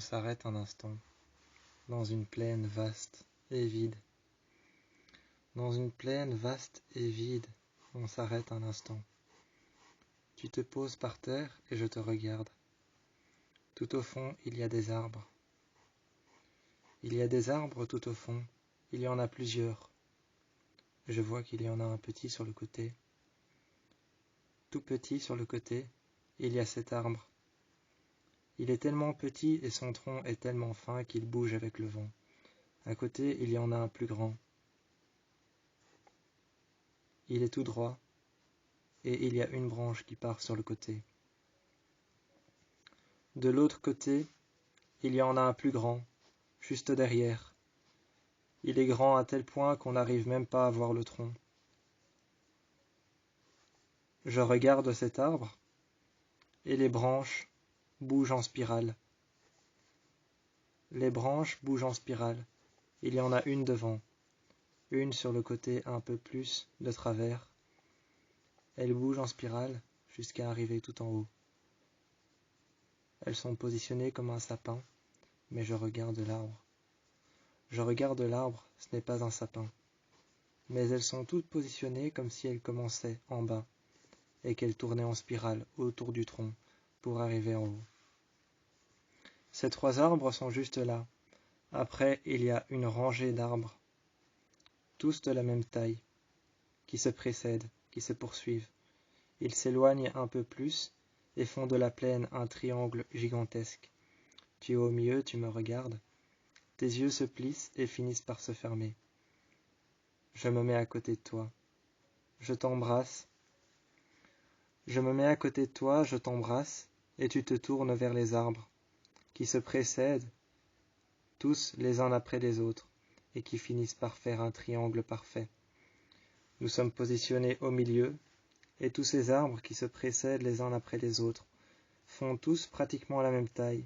s'arrête un instant, dans une plaine vaste et vide. Dans une plaine vaste et vide, on s'arrête un instant. Tu te poses par terre et je te regarde. Tout au fond, il y a des arbres. Il y a des arbres tout au fond, il y en a plusieurs. Je vois qu'il y en a un petit sur le côté. Tout petit sur le côté, il y a cet arbre. Il est tellement petit et son tronc est tellement fin qu'il bouge avec le vent. À côté, il y en a un plus grand. Il est tout droit, et il y a une branche qui part sur le côté. De l'autre côté, il y en a un plus grand, juste derrière. Il est grand à tel point qu'on n'arrive même pas à voir le tronc. Je regarde cet arbre, et les branches bougent en spirale. Les branches bougent en spirale. Il y en a une devant, une sur le côté un peu plus de travers. Elles bougent en spirale jusqu'à arriver tout en haut. Elles sont positionnées comme un sapin, mais je regarde l'arbre. Je regarde l'arbre, ce n'est pas un sapin. Mais elles sont toutes positionnées comme si elles commençaient en bas et qu'elles tournaient en spirale autour du tronc pour arriver en haut. Ces trois arbres sont juste là. Après, il y a une rangée d'arbres, tous de la même taille, qui se précèdent, qui se poursuivent. Ils s'éloignent un peu plus et font de la plaine un triangle gigantesque. Tu es au milieu, tu me regardes. Tes yeux se plissent et finissent par se fermer. Je me mets à côté de toi. Je t'embrasse. Je me mets à côté de toi, je t'embrasse, et tu te tournes vers les arbres, qui se précèdent, tous les uns après les autres, et qui finissent par faire un triangle parfait. Nous sommes positionnés au milieu, et tous ces arbres qui se précèdent les uns après les autres font tous pratiquement la même taille.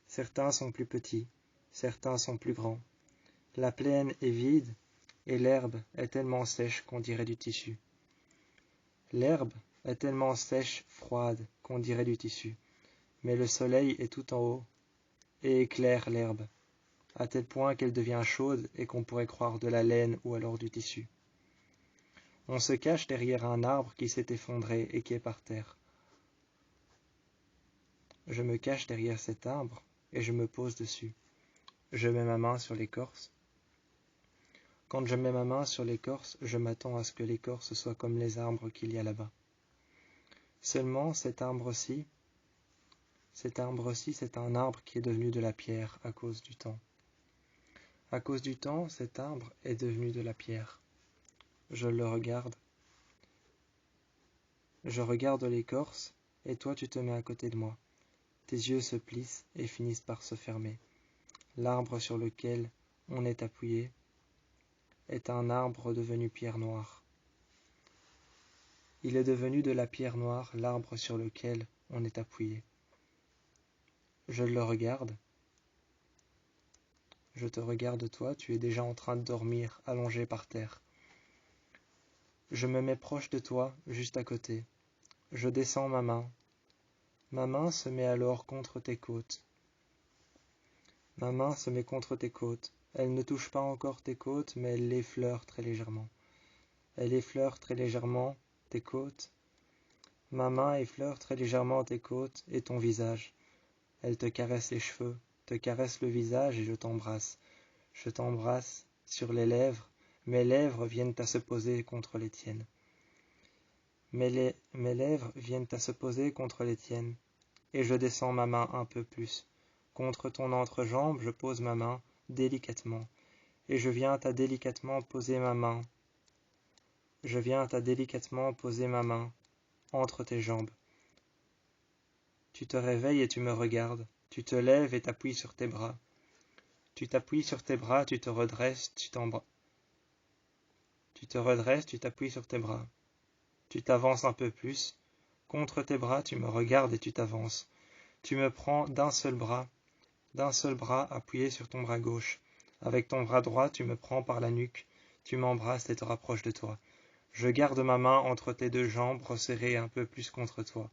Certains sont plus petits, certains sont plus grands. La plaine est vide, et l'herbe est tellement sèche qu'on dirait du tissu. L'herbe est tellement sèche, froide, qu'on dirait du tissu. Mais le soleil est tout en haut, et éclaire l'herbe, à tel point qu'elle devient chaude et qu'on pourrait croire de la laine ou alors du tissu. On se cache derrière un arbre qui s'est effondré et qui est par terre. Je me cache derrière cet arbre et je me pose dessus. Je mets ma main sur l'écorce. Quand je mets ma main sur l'écorce, je m'attends à ce que l'écorce soit comme les arbres qu'il y a là-bas. Seulement cet arbre-ci, c'est un arbre qui est devenu de la pierre à cause du temps. À cause du temps, cet arbre est devenu de la pierre. Je le regarde. Je regarde l'écorce, et toi tu te mets à côté de moi. Tes yeux se plissent et finissent par se fermer. L'arbre sur lequel on est appuyé est un arbre devenu pierre noire. Il est devenu de la pierre noire, l'arbre sur lequel on est appuyé. Je le regarde. Je te regarde toi, tu es déjà en train de dormir, allongé par terre. Je me mets proche de toi, juste à côté. Je descends ma main. Ma main se met alors contre tes côtes. Ma main se met contre tes côtes. Elle ne touche pas encore tes côtes, mais elle l'effleure très légèrement. Elle effleure très légèrement tes côtes. Ma main effleure très légèrement tes côtes et ton visage. Elle te caresse les cheveux, te caresse le visage et je t'embrasse. Je t'embrasse sur les lèvres. Mes lèvres viennent à se poser contre les tiennes. Mes lèvres viennent à se poser contre les tiennes, et je descends ma main un peu plus. Contre ton entrejambe, je pose ma main délicatement, et je viens à délicatement poser ma main. Je viens à délicatement poser ma main entre tes jambes. Tu te réveilles et tu me regardes. Tu te lèves et t'appuies sur tes bras. Tu t'appuies sur tes bras, tu te redresses, tu t'embrasses. Tu te redresses, tu t'appuies sur tes bras. Tu t'avances un peu plus. Contre tes bras, tu me regardes et tu t'avances. Tu me prends d'un seul bras appuyé sur ton bras gauche. Avec ton bras droit, tu me prends par la nuque. Tu m'embrasses et te rapproches de toi. Je garde ma main entre tes deux jambes, resserrée un peu plus contre toi.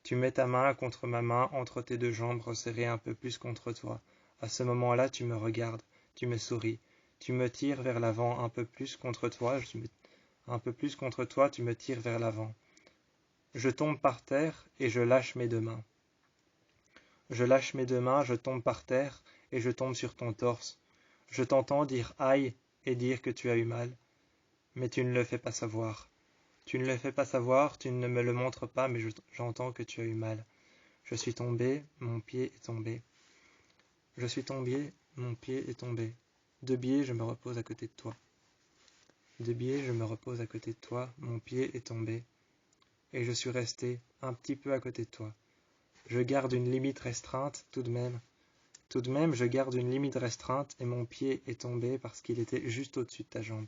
Tu mets ta main contre ma main entre tes deux jambes resserrées un peu plus contre toi. À ce moment-là, tu me regardes, tu me souris, tu me tires vers l'avant un peu plus contre toi, un peu plus contre toi, tu me tires vers l'avant. Je tombe par terre et je lâche mes deux mains. Je lâche mes deux mains, je tombe par terre et je tombe sur ton torse. Je t'entends dire aïe et dire que tu as eu mal, mais tu ne le fais pas savoir. Tu ne le fais pas savoir, tu ne me le montres pas, mais j'entends que tu as eu mal. Je suis tombé, mon pied est tombé. Je suis tombé, mon pied est tombé. De biais, je me repose à côté de toi. De biais, je me repose à côté de toi, mon pied est tombé. Et je suis resté un petit peu à côté de toi. Je garde une limite restreinte, tout de même. Tout de même, je garde une limite restreinte et mon pied est tombé parce qu'il était juste au-dessus de ta jambe.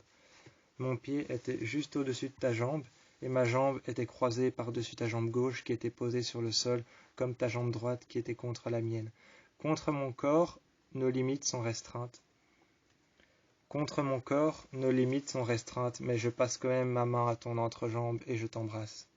Mon pied était juste au-dessus de ta jambe et ma jambe était croisée par-dessus ta jambe gauche qui était posée sur le sol comme ta jambe droite qui était contre la mienne. Contre mon corps, nos limites sont restreintes. Contre mon corps, nos limites sont restreintes, mais je passe quand même ma main à ton entrejambe et je t'embrasse.